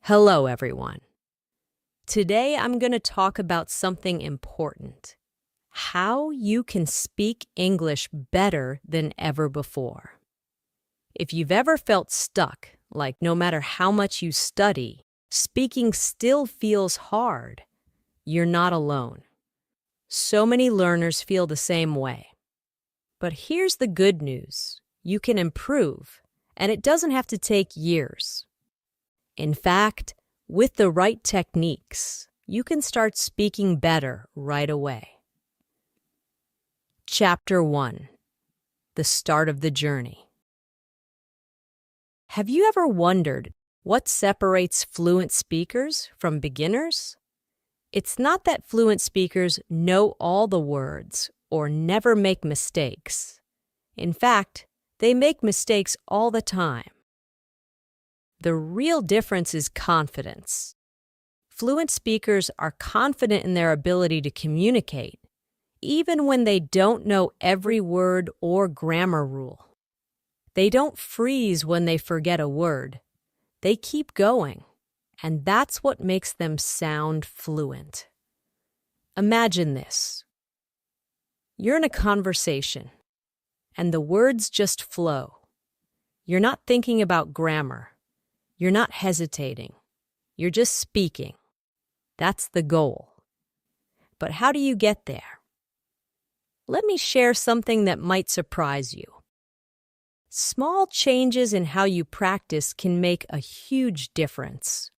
Hello, everyone. Today I'm going to talk about something important: how you can speak English better than ever before. If you've ever felt stuck, like no matter how much you study, speaking still feels hard, you're not alone. So many learners feel the same way. But here's the good news: you can improve, and it doesn't have to take years. In fact, with the right techniques, you can start speaking better right away. Chapter 1: The Start of the Journey. Have you ever wondered what separates fluent speakers from beginners? It's not that fluent speakers know all the words or never make mistakes. In fact, they make mistakes all the time. The real difference is confidence. Fluent speakers are confident in their ability to communicate, even when they don't know every word or grammar rule. They don't freeze when they forget a word. They keep going, and that's what makes them sound fluent. Imagine this. You're in a conversation, and the words just flow. You're not thinking about grammar. You're not hesitating. You're just speaking. That's the goal. But how do you get there? Let me share something that might surprise you. Small changes in how you practice can make a huge difference.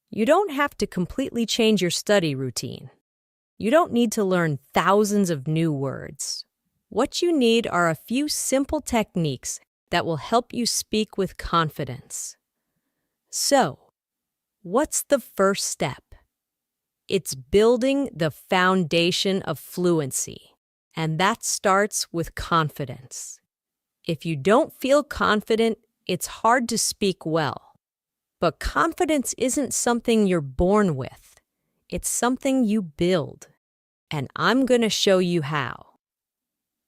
You don't have to completely change your study routine. You don't need to learn thousands of new words. What you need are a few simple techniques that will help you speak with confidence. So, what's the first step? It's building the foundation of fluency, and that starts with confidence. If you don't feel confident, it's hard to speak well. But confidence isn't something you're born with. It's something you build, and I'm going to show you how.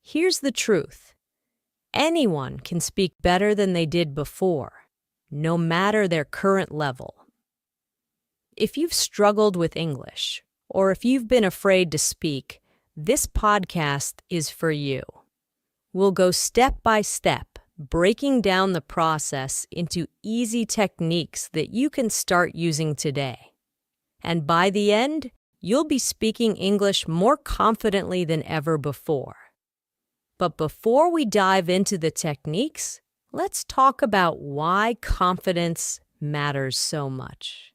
Here's the truth. Anyone can speak better than they did before, no matter their current level. If you've struggled with English, or if you've been afraid to speak, this podcast is for you. We'll go step by step, breaking down the process into easy techniques that you can start using today. And by the end, you'll be speaking English more confidently than ever before. But before we dive into the techniques, let's talk about why confidence matters so much.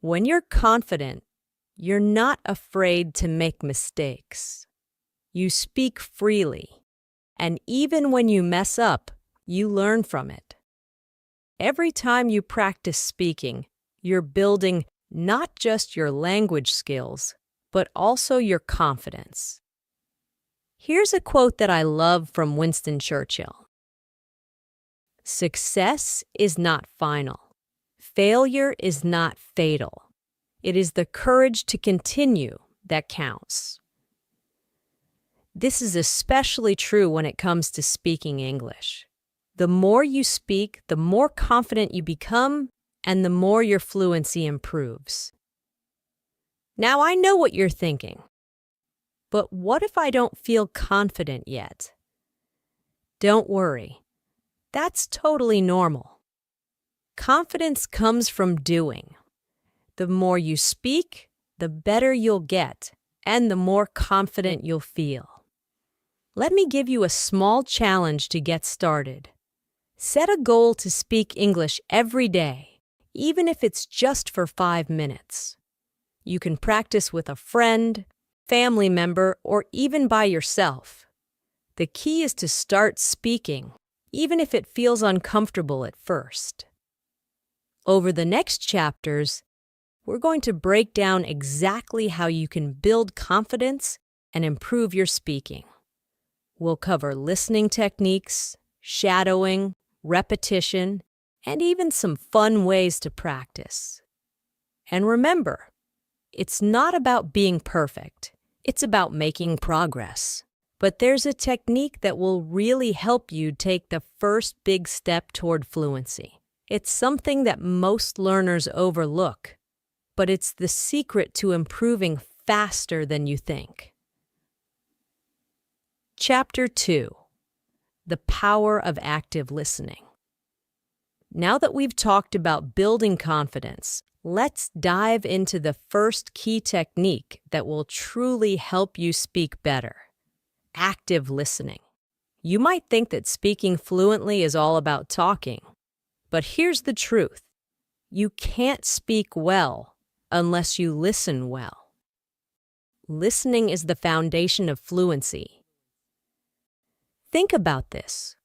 When you're confident, you're not afraid to make mistakes. You speak freely, and even when you mess up, you learn from it. Every time you practice speaking, you're building not just your language skills, but also your confidence. Here's a quote that I love from Winston Churchill. "Success is not final. Failure is not fatal. It is the courage to continue that counts." This is especially true when it comes to speaking English. The more you speak, the more confident you become, and the more your fluency improves. Now, I know what you're thinking. But what if I don't feel confident yet? Don't worry. That's totally normal. Confidence comes from doing. The more you speak, the better you'll get, and the more confident you'll feel. Let me give you a small challenge to get started. Set a goal to speak English every day, even if it's just for 5 minutes. You can practice with a friend, family member, or even by yourself. The key is to start speaking, even if it feels uncomfortable at first. Over the next chapters, we're going to break down exactly how you can build confidence and improve your speaking. We'll cover listening techniques, shadowing, repetition, and even some fun ways to practice. And remember, it's not about being perfect. It's about making progress. But there's a technique that will really help you take the first big step toward fluency. It's something that most learners overlook, but it's the secret to improving faster than you think. Chapter 2: The Power of Active Listening. Now that we've talked about building confidence, let's dive into the first key technique that will truly help you speak better: active listening. You might think that speaking fluently is all about talking, but here's the truth. You can't speak well unless you listen well. Listening is the foundation of fluency. Think about this.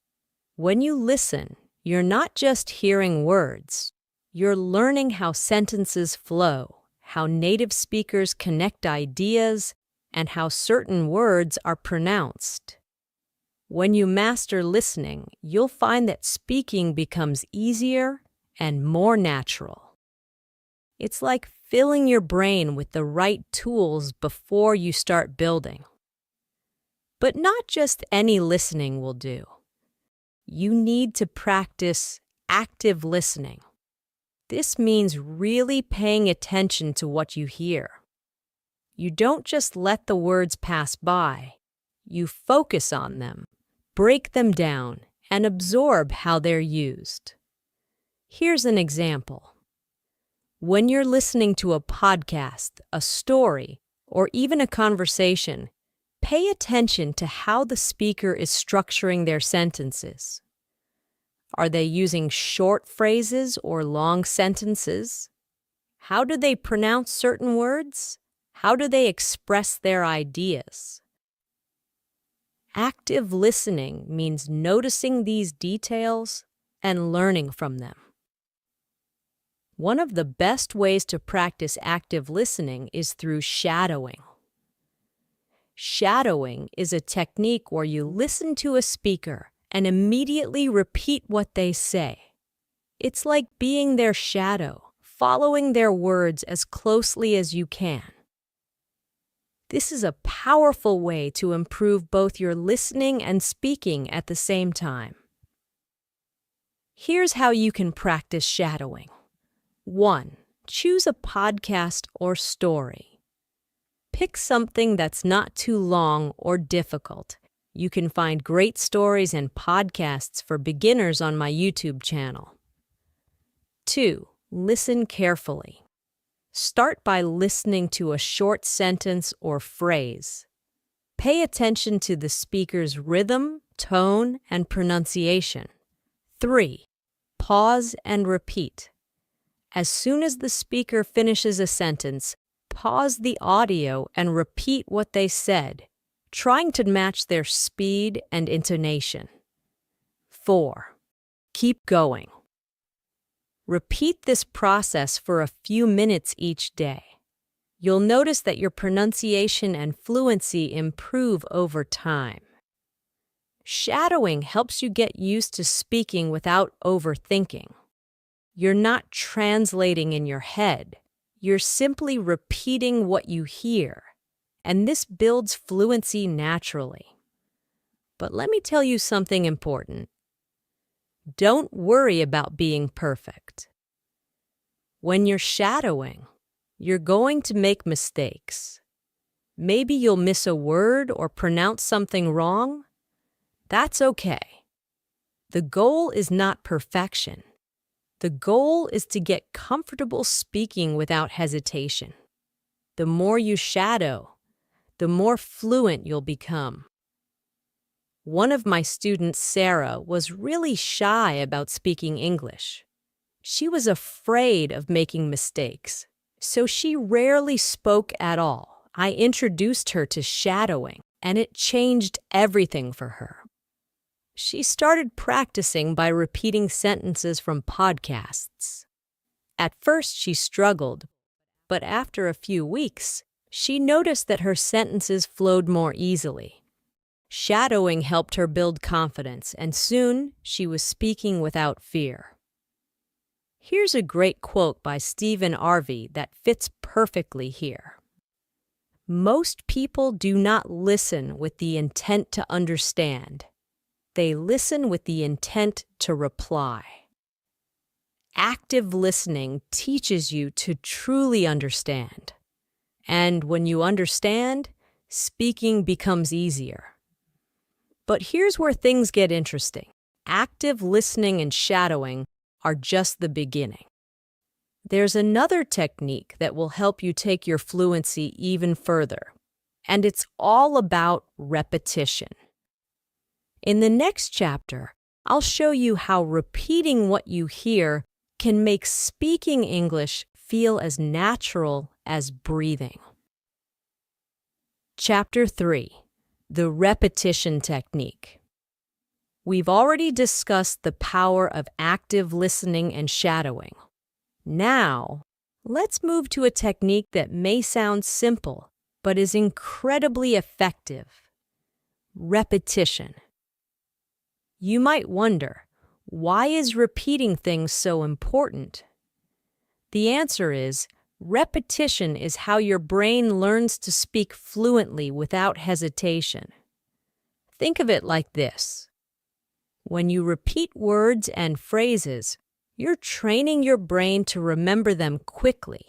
When you listen, you're not just hearing words. You're learning how sentences flow, how native speakers connect ideas, and how certain words are pronounced. When you master listening, you'll find that speaking becomes easier and more natural. It's like filling your brain with the right tools before you start building. But not just any listening will do. You need to practice active listening. This means really paying attention to what you hear. You don't just let the words pass by. You focus on them, break them down, and absorb how they're used. Here's an example. When you're listening to a podcast, a story, or even a conversation, pay attention to how the speaker is structuring their sentences. Are they using short phrases or long sentences? How do they pronounce certain words? How do they express their ideas? Active listening means noticing these details and learning from them. One of the best ways to practice active listening is through shadowing. Shadowing is a technique where you listen to a speaker and immediately repeat what they say. It's like being their shadow, following their words as closely as you can. This is a powerful way to improve both your listening and speaking at the same time. Here's how you can practice shadowing. 1. Choose a podcast or story. Pick something that's not too long or difficult. You can find great stories and podcasts for beginners on my YouTube channel. 2. Listen carefully. Start by listening to a short sentence or phrase. Pay attention to the speaker's rhythm, tone, and pronunciation. 3. Pause and repeat. As soon as the speaker finishes a sentence, pause the audio and repeat what they said, trying to match their speed and intonation. 4. Keep going. Repeat this process for a few minutes each day. You'll notice that your pronunciation and fluency improve over time. Shadowing helps you get used to speaking without overthinking. You're not translating in your head. You're simply repeating what you hear, and this builds fluency naturally. But let me tell you something important. Don't worry about being perfect. When you're shadowing, you're going to make mistakes. Maybe you'll miss a word or pronounce something wrong. That's okay. The goal is not perfection. The goal is to get comfortable speaking without hesitation. The more you shadow, the more fluent you'll become. One of my students, Sarah, was really shy about speaking English. She was afraid of making mistakes, so she rarely spoke at all. I introduced her to shadowing, and it changed everything for her. She started practicing by repeating sentences from podcasts. At first, she struggled, but after a few weeks, she noticed that her sentences flowed more easily. Shadowing helped her build confidence, and soon she was speaking without fear. Here's a great quote by Stephen Harvey that fits perfectly here. Most people do not listen with the intent to understand. They listen with the intent to reply. active listening teaches you to truly understand. And when you understand, speaking becomes easier. But here's where things get interesting. Active listening and shadowing are just the beginning. There's another technique that will help you take your fluency even further, and it's all about repetition. In the next chapter, I'll show you how repeating what you hear can make speaking English feel as natural as breathing. Chapter 3. The Repetition Technique. We've already discussed the power of active listening and shadowing. Now, let's move to a technique that may sound simple, but is incredibly effective. Repetition. You might wonder, why is repeating things so important? The answer is, repetition is how your brain learns to speak fluently without hesitation. Think of it like this. When you repeat words and phrases, you're training your brain to remember them quickly.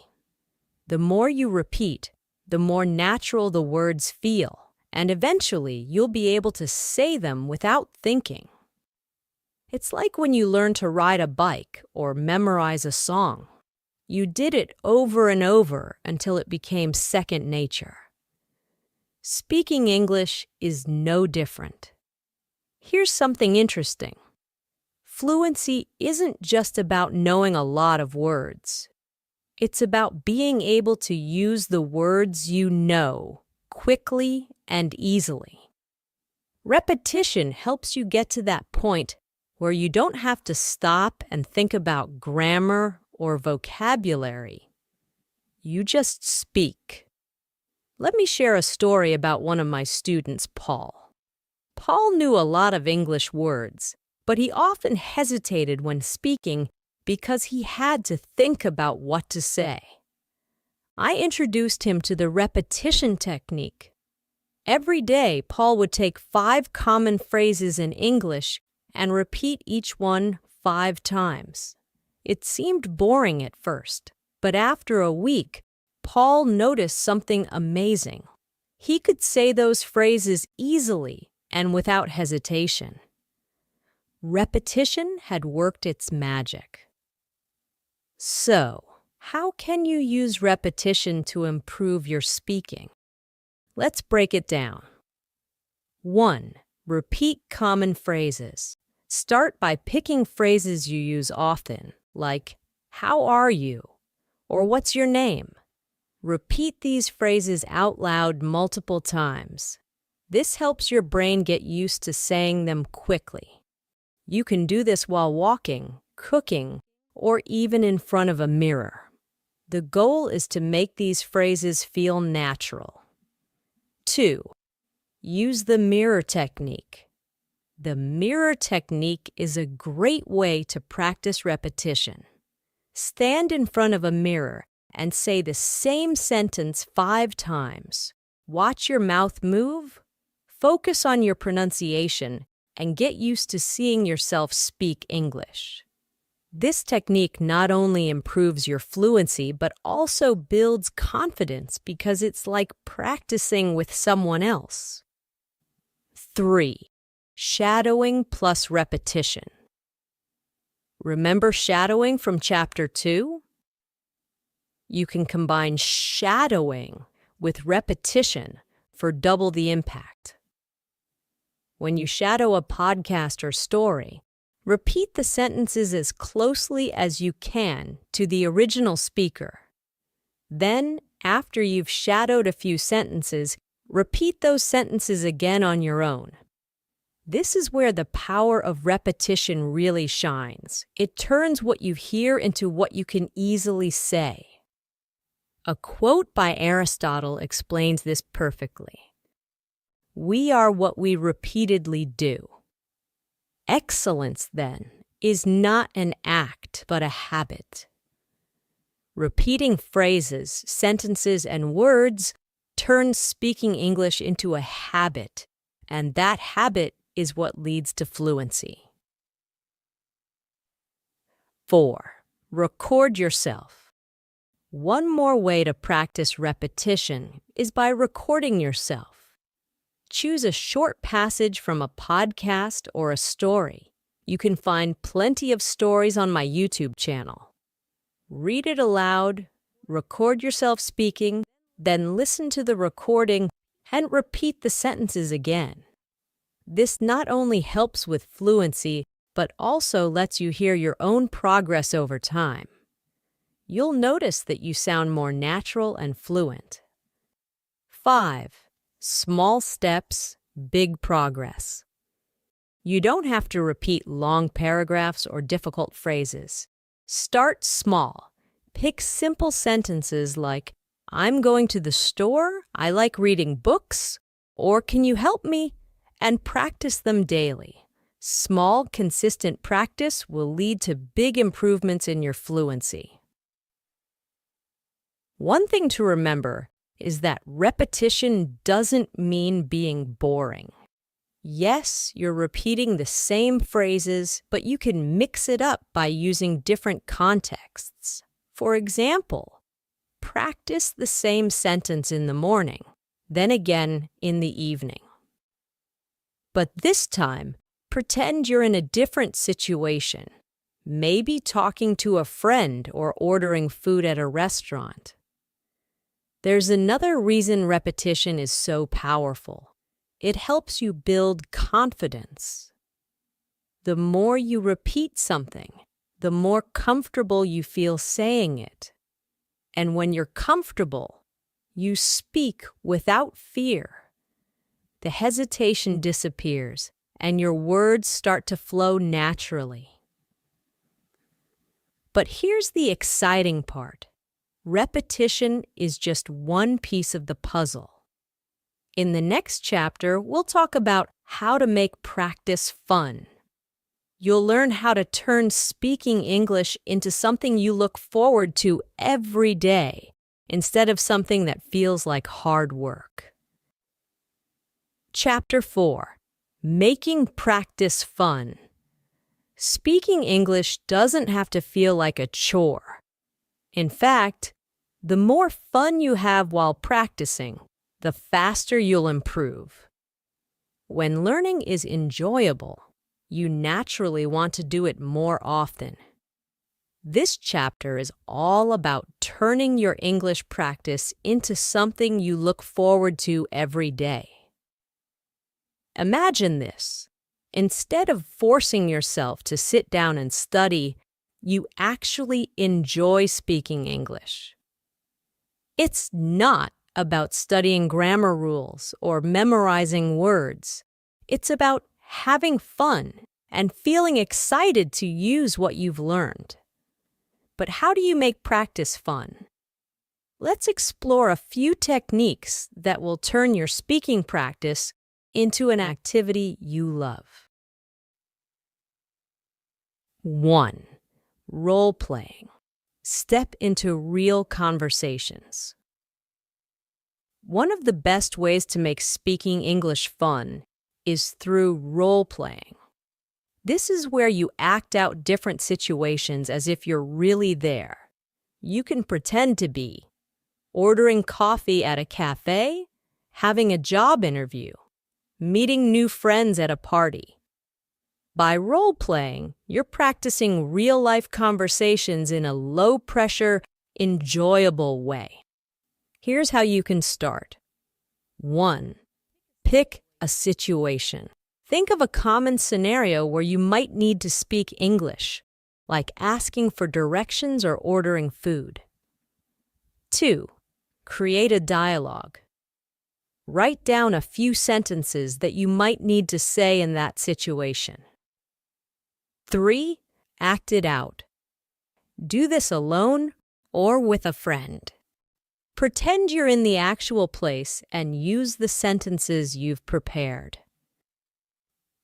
The more you repeat, the more natural the words feel, and eventually you'll be able to say them without thinking. It's like when you learn to ride a bike or memorize a song. You did it over and over until it became second nature. Speaking English is no different. Here's something interesting. Fluency isn't just about knowing a lot of words. It's about being able to use the words you know quickly and easily. Repetition helps you get to that point where you don't have to stop and think about grammar or vocabulary. You just speak. Let me share a story about one of my students, Paul. Paul knew a lot of English words, but he often hesitated when speaking because he had to think about what to say. I introduced him to the repetition technique. Every day, Paul would take 5 common phrases in English and repeat each one 5 times. It seemed boring at first, but after a week, Paul noticed something amazing. He could say those phrases easily and without hesitation. Repetition had worked its magic. So, how can you use repetition to improve your speaking? Let's break it down. 1. Repeat common phrases. Start by picking phrases you use often, like, "How are you?" or "What's your name?" Repeat these phrases out loud multiple times. This helps your brain get used to saying them quickly. You can do this while walking, cooking, or even in front of a mirror. The goal is to make these phrases feel natural. 2. Use the mirror technique. The mirror technique is a great way to practice repetition. Stand in front of a mirror and say the same sentence 5 times. Watch your mouth move, focus on your pronunciation, and get used to seeing yourself speak English. This technique not only improves your fluency, but also builds confidence because it's like practicing with someone else. 3. Shadowing plus repetition. Remember shadowing from Chapter 2? You can combine shadowing with repetition for double the impact. When you shadow a podcast or story, repeat the sentences as closely as you can to the original speaker. Then, after you've shadowed a few sentences, repeat those sentences again on your own. This is where the power of repetition really shines. It turns what you hear into what you can easily say. A quote by Aristotle explains this perfectly. "We are what we repeatedly do." Excellence, then, is not an act, but a habit. Repeating phrases, sentences, and words turns speaking English into a habit, and that habit is what leads to fluency. 4. Record yourself. One more way to practice repetition is by recording yourself. Choose a short passage from a podcast or a story. You can find plenty of stories on my YouTube channel. Read it aloud, record yourself speaking, then listen to the recording and repeat the sentences again. This not only helps with fluency, but also lets you hear your own progress over time. You'll notice that you sound more natural and fluent. 5. Small steps, big progress. You don't have to repeat long paragraphs or difficult phrases. Start small. Pick simple sentences like, "I'm going to the store, I like reading books," or "Can you help me?" and practice them daily. Small, consistent practice will lead to big improvements in your fluency. One thing to remember is that repetition doesn't mean being boring. Yes, you're repeating the same phrases, but you can mix it up by using different contexts. For example, practice the same sentence in the morning, then again in the evening. But this time, pretend you're in a different situation, maybe talking to a friend or ordering food at a restaurant. There's another reason repetition is so powerful. It helps you build confidence. The more you repeat something, the more comfortable you feel saying it. And when you're comfortable, you speak without fear. The hesitation disappears, and your words start to flow naturally. But here's the exciting part. Repetition is just one piece of the puzzle. In the next chapter, we'll talk about how to make practice fun. You'll learn how to turn speaking English into something you look forward to every day, instead of something that feels like hard work. Chapter 4. Making practice fun. Speaking English doesn't have to feel like a chore. In fact, the more fun you have while practicing, the faster you'll improve. When learning is enjoyable, you naturally want to do it more often. This chapter is all about turning your English practice into something you look forward to every day. Imagine this. Instead of forcing yourself to sit down and study, you actually enjoy speaking English. It's not about studying grammar rules or memorizing words. It's about having fun and feeling excited to use what you've learned. But how do you make practice fun? Let's explore a few techniques that will turn your speaking practice into an activity you love. 1. Role-playing. Step into real conversations. One of the best ways to make speaking English fun is through role-playing. This is where you act out different situations as if you're really there. You can pretend to be ordering coffee at a cafe, having a job interview, meeting new friends at a party. By role-playing, you're practicing real-life conversations in a low-pressure, enjoyable way. Here's how you can start. 1. Pick a situation. Think of a common scenario where you might need to speak English, like asking for directions or ordering food. 2. Create a dialogue. Write down a few sentences that you might need to say in that situation. 3. Act it out. Do this alone or with a friend. Pretend you're in the actual place and use the sentences you've prepared.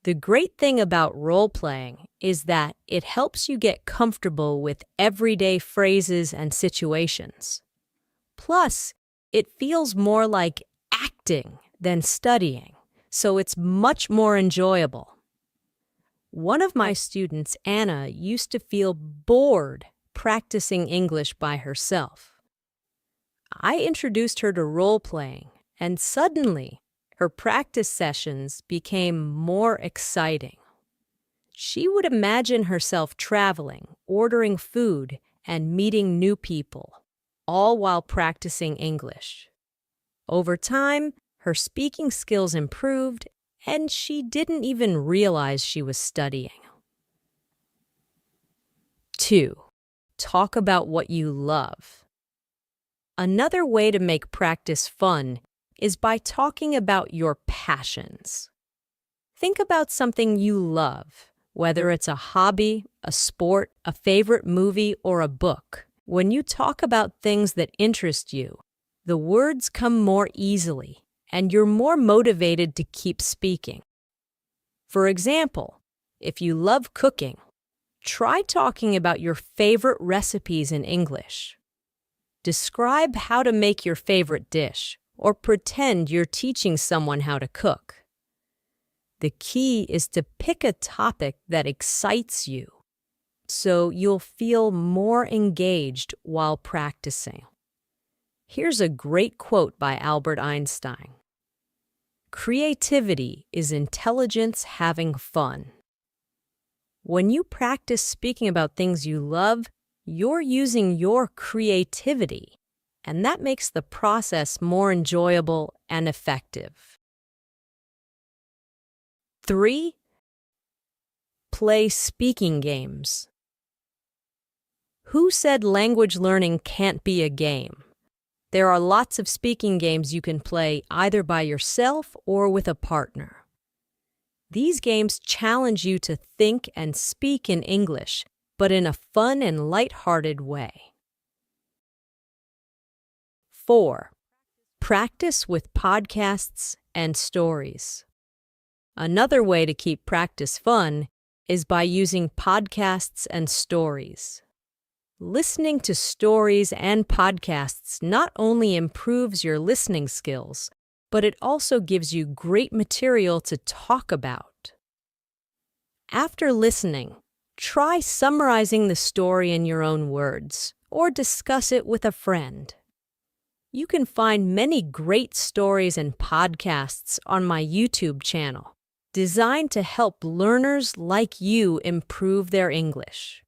The great thing about role-playing is that it helps you get comfortable with everyday phrases and situations. Plus, it feels more like acting than studying, so it's much more enjoyable. One of my students, Anna, used to feel bored practicing English by herself. I introduced her to role-playing, and suddenly, her practice sessions became more exciting. She would imagine herself traveling, ordering food, and meeting new people, all while practicing English. Over time, her speaking skills improved, and she didn't even realize she was studying. 2. Talk about what you love. Another way to make practice fun is by talking about your passions. Think about something you love, whether it's a hobby, a sport, a favorite movie, or a book. When you talk about things that interest you, the words come more easily, and you're more motivated to keep speaking. For example, if you love cooking, try talking about your favorite recipes in English. Describe how to make your favorite dish, or pretend you're teaching someone how to cook. The key is to pick a topic that excites you, so you'll feel more engaged while practicing. Here's a great quote by Albert Einstein. "Creativity is intelligence having fun." When you practice speaking about things you love, you're using your creativity, and that makes the process more enjoyable and effective. 3. Play speaking games. Who said language learning can't be a game? There are lots of speaking games you can play either by yourself or with a partner. These games challenge you to think and speak in English, but in a fun and light-hearted way. 4. Practice with podcasts and stories. Another way to keep practice fun is by using podcasts and stories. Listening to stories and podcasts not only improves your listening skills, but it also gives you great material to talk about. After listening, try summarizing the story in your own words, or discuss it with a friend. You can find many great stories and podcasts on my YouTube channel, designed to help learners like you improve their English.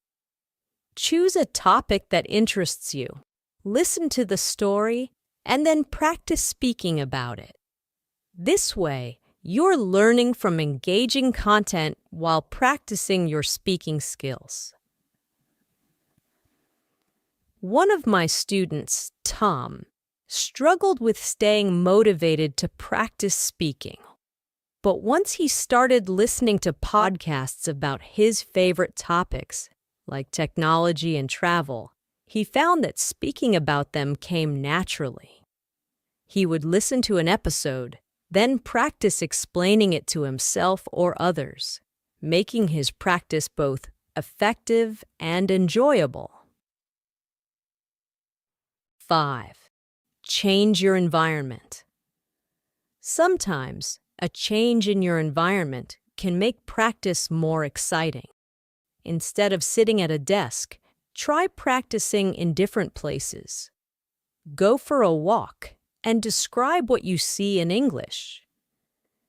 Choose a topic that interests you, listen to the story, and then practice speaking about it. This way, you're learning from engaging content while practicing your speaking skills. One of my students, Tom, struggled with staying motivated to practice speaking. But once he started listening to podcasts about his favorite topics, like technology and travel, he found that speaking about them came naturally. He would listen to an episode, then practice explaining it to himself or others, making his practice both effective and enjoyable. 5. Change your environment. Sometimes, a change in your environment can make practice more exciting. Instead of sitting at a desk, try practicing in different places. Go for a walk and describe what you see in English.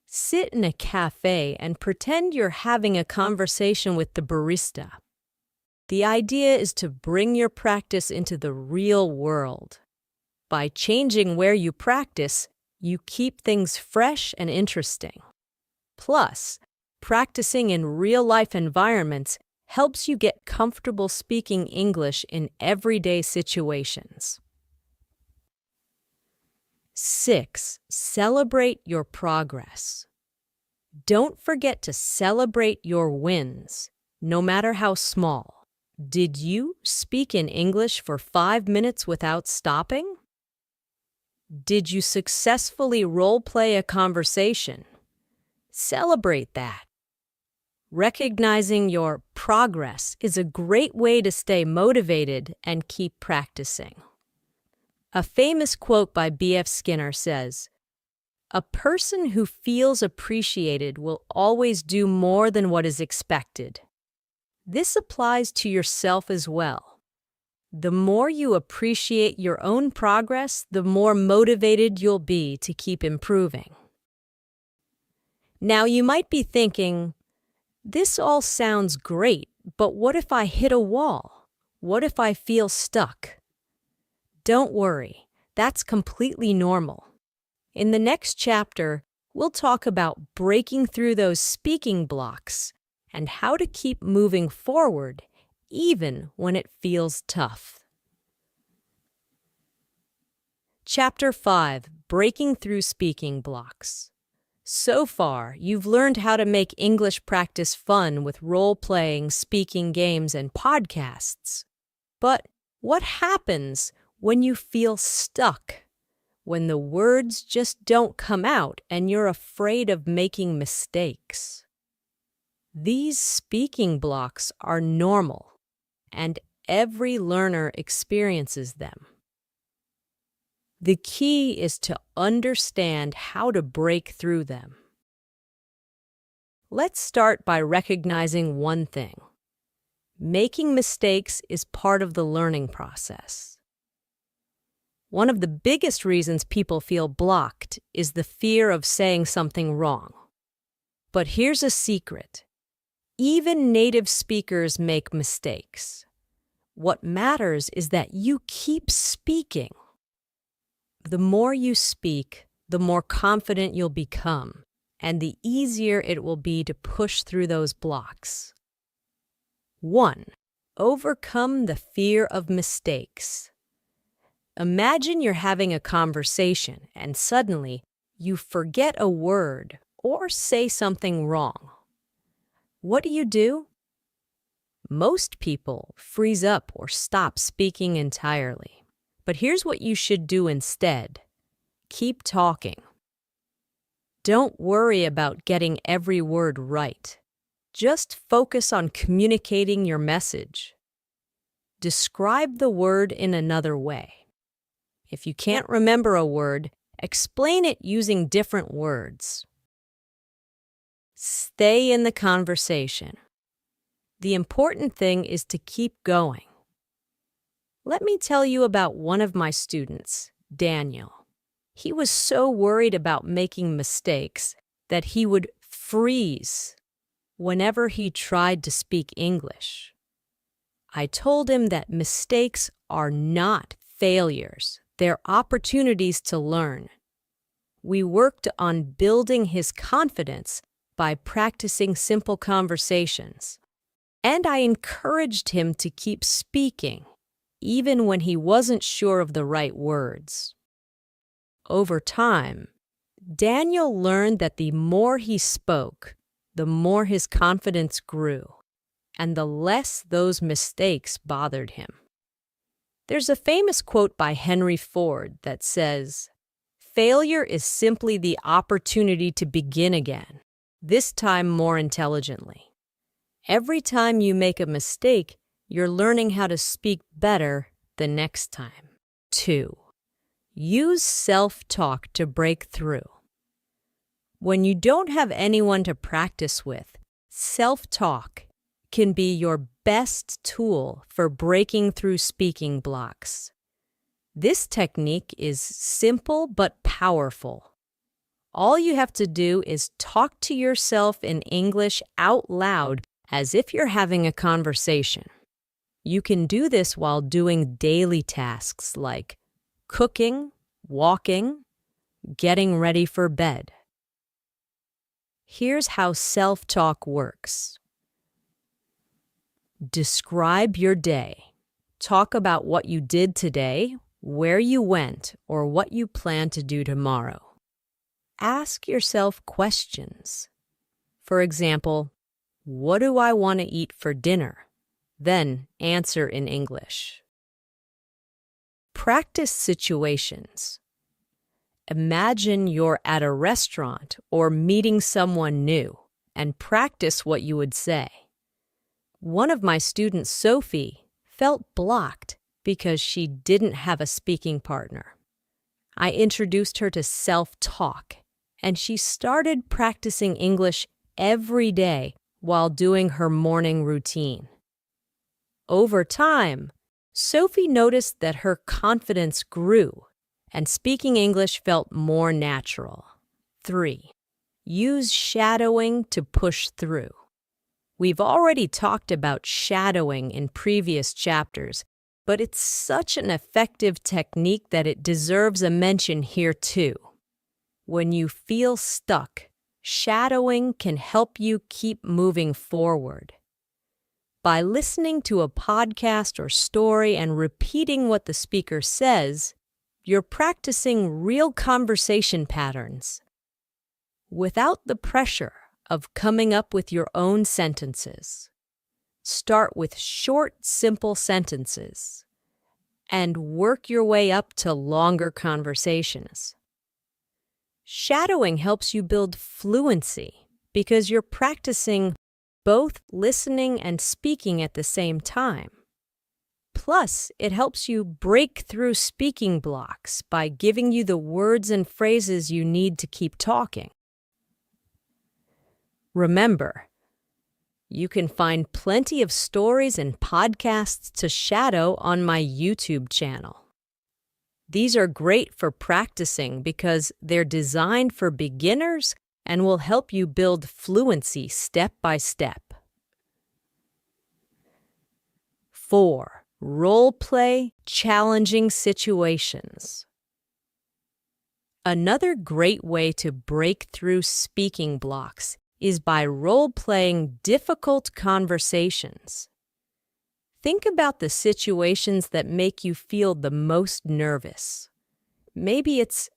Sit in a cafe and pretend you're having a conversation with the barista. The idea is to bring your practice into the real world. By changing where you practice, you keep things fresh and interesting. Plus, practicing in real-life environments helps you get comfortable speaking English in everyday situations. 6. Celebrate your progress. Don't forget to celebrate your wins, no matter how small. Did you speak in English for 5 minutes without stopping? Did you successfully role-play a conversation? Celebrate that. Recognizing your progress is a great way to stay motivated and keep practicing. A famous quote by B.F. Skinner says, "A person who feels appreciated will always do more than what is expected." This applies to yourself as well. The more you appreciate your own progress, the more motivated you'll be to keep improving. Now, you might be thinking, this all sounds great, but what if I hit a wall? What if I feel stuck? Don't worry, that's completely normal. In the next chapter, we'll talk about breaking through those speaking blocks and how to keep moving forward even when it feels tough. Chapter 5: Breaking Through Speaking Blocks. So far, you've learned how to make English practice fun with role-playing, speaking games, and podcasts. But what happens when you feel stuck? When the words just don't come out and you're afraid of making mistakes? These speaking blocks are normal, and every learner experiences them. The key is to understand how to break through them. Let's start by recognizing one thing. Making mistakes is part of the learning process. One of the biggest reasons people feel blocked is the fear of saying something wrong. But here's a secret. Even native speakers make mistakes. What matters is that you keep speaking. The more you speak, the more confident you'll become, and the easier it will be to push through those blocks. 1. Overcome the fear of mistakes. Imagine you're having a conversation and suddenly you forget a word or say something wrong. What do? Most people freeze up or stop speaking entirely. But here's what you should do instead. Keep talking. Don't worry about getting every word right. Just focus on communicating your message. Describe the word in another way. If you can't remember a word, explain it using different words. Stay in the conversation. The important thing is to keep going. Let me tell you about one of my students, Daniel. He was so worried about making mistakes that he would freeze whenever he tried to speak English. I told him that mistakes are not failures. They're opportunities to learn. We worked on building his confidence by practicing simple conversations. And I encouraged him to keep speaking, even when he wasn't sure of the right words. Over time, Daniel learned that the more he spoke, the more his confidence grew, and the less those mistakes bothered him. There's a famous quote by Henry Ford that says, "Failure is simply the opportunity to begin again, this time more intelligently." Every time you make a mistake, you're learning how to speak better the next time. 2. Use self-talk to break through. When you don't have anyone to practice with, self-talk can be your best tool for breaking through speaking blocks. This technique is simple but powerful. All you have to do is talk to yourself in English out loud as if you're having a conversation. You can do this while doing daily tasks like cooking, walking, getting ready for bed. Here's how self-talk works. Describe your day. Talk about what you did today, where you went, or what you plan to do tomorrow. Ask yourself questions. For example, what do I want to eat for dinner? Then answer in English. Practice situations. Imagine you're at a restaurant or meeting someone new and practice what you would say. One of my students, Sophie, felt blocked because she didn't have a speaking partner. I introduced her to self-talk, and she started practicing English every day while doing her morning routine. Over time, Sophie noticed that her confidence grew and speaking English felt more natural. 3. Use shadowing to push through. We've already talked about shadowing in previous chapters, but it's such an effective technique that it deserves a mention here too. When you feel stuck, shadowing can help you keep moving forward. By listening to a podcast or story and repeating what the speaker says, you're practicing real conversation patterns without the pressure of coming up with your own sentences. Start with short, simple sentences and work your way up to longer conversations. Shadowing helps you build fluency because you're practicing both listening and speaking at the same time. Plus, it helps you break through speaking blocks by giving you the words and phrases you need to keep talking. Remember, you can find plenty of stories and podcasts to shadow on my YouTube channel. These are great for practicing because they're designed for beginners and will help you build fluency step by step. 4. Role-play challenging situations. Another great way to break through speaking blocks is by role-playing difficult conversations. Think about the situations that make you feel the most nervous. Maybe it's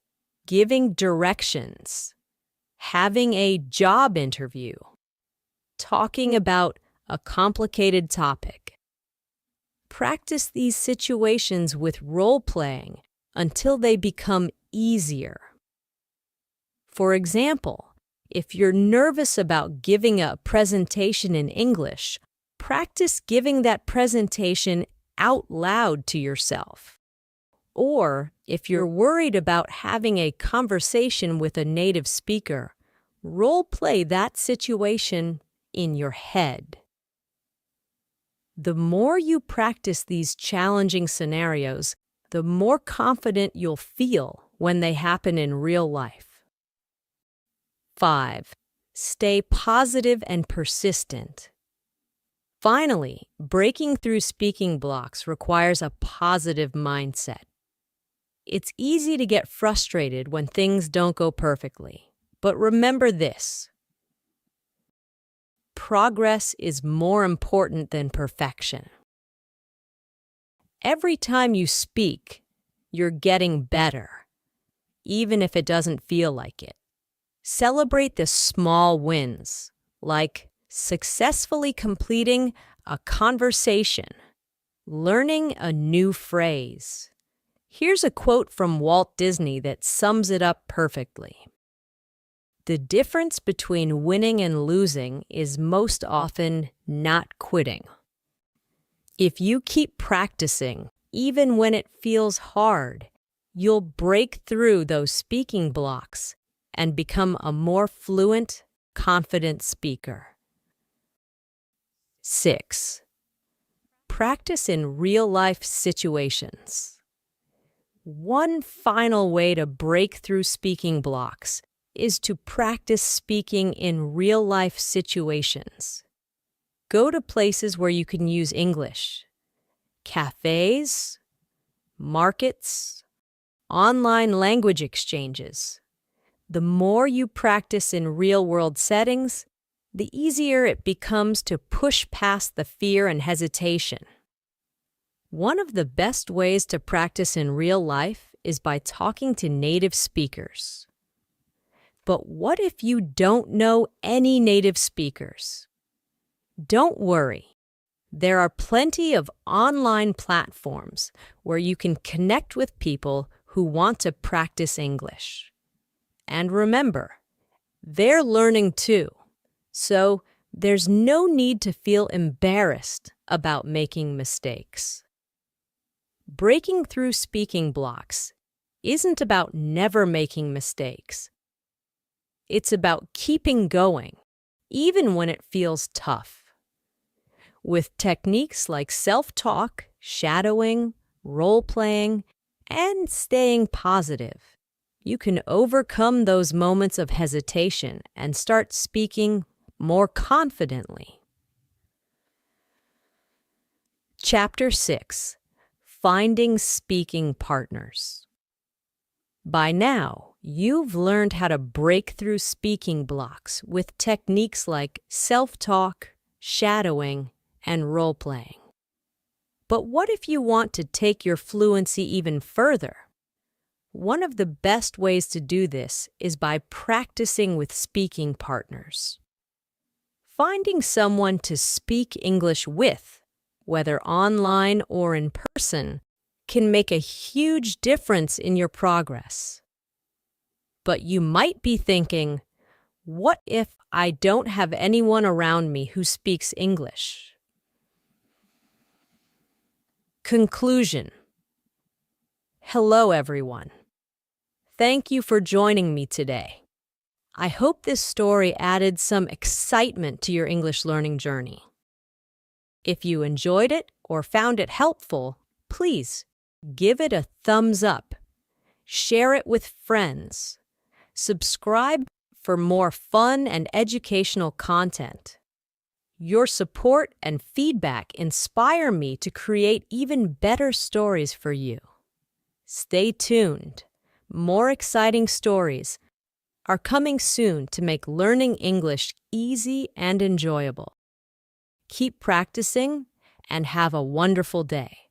giving directions, having a job interview, talking about a complicated topic. Practice these situations with role-playing until they become easier. For example, if you're nervous about giving a presentation in English, practice giving that presentation out loud to yourself. Or, if you're worried about having a conversation with a native speaker, role-play that situation in your head. The more you practice these challenging scenarios, the more confident you'll feel when they happen in real life. 5. Stay positive and persistent. Finally, breaking through speaking blocks requires a positive mindset. It's easy to get frustrated when things don't go perfectly, but remember this: progress is more important than perfection. Every time you speak, you're getting better, even if it doesn't feel like it. Celebrate the small wins, like successfully completing a conversation, learning a new phrase. Here's a quote from Walt Disney that sums it up perfectly. The difference between winning and losing is most often not quitting. If you keep practicing, even when it feels hard, you'll break through those speaking blocks and become a more fluent, confident speaker. 6. Practice in real-life situations. One final way to break through speaking blocks is to practice speaking in real-life situations. Go to places where you can use English: cafes, markets, online language exchanges. The more you practice in real-world settings, the easier it becomes to push past the fear and hesitation. One of the best ways to practice in real life is by talking to native speakers. But what if you don't know any native speakers? Don't worry. There are plenty of online platforms where you can connect with people who want to practice English. And remember, they're learning too, so there's no need to feel embarrassed about making mistakes. Breaking through speaking blocks isn't about never making mistakes. It's about keeping going, even when it feels tough. With techniques like self-talk, shadowing, role-playing, and staying positive, you can overcome those moments of hesitation and start speaking more confidently. Chapter 6: Finding Speaking Partners. By now, you've learned how to break through speaking blocks with techniques like self-talk, shadowing, and role-playing. But what if you want to take your fluency even further? One of the best ways to do this is by practicing with speaking partners. Finding someone to speak English with, whether online or in person, can make a huge difference in your progress. But you might be thinking, what if I don't have anyone around me who speaks English? Conclusion. Hello, everyone. Thank you for joining me today. I hope this story added some excitement to your English learning journey. If you enjoyed it or found it helpful, please give it a thumbs up, share it with friends, subscribe for more fun and educational content. Your support and feedback inspire me to create even better stories for you. Stay tuned. More exciting stories are coming soon to make learning English easy and enjoyable. Keep practicing and have a wonderful day.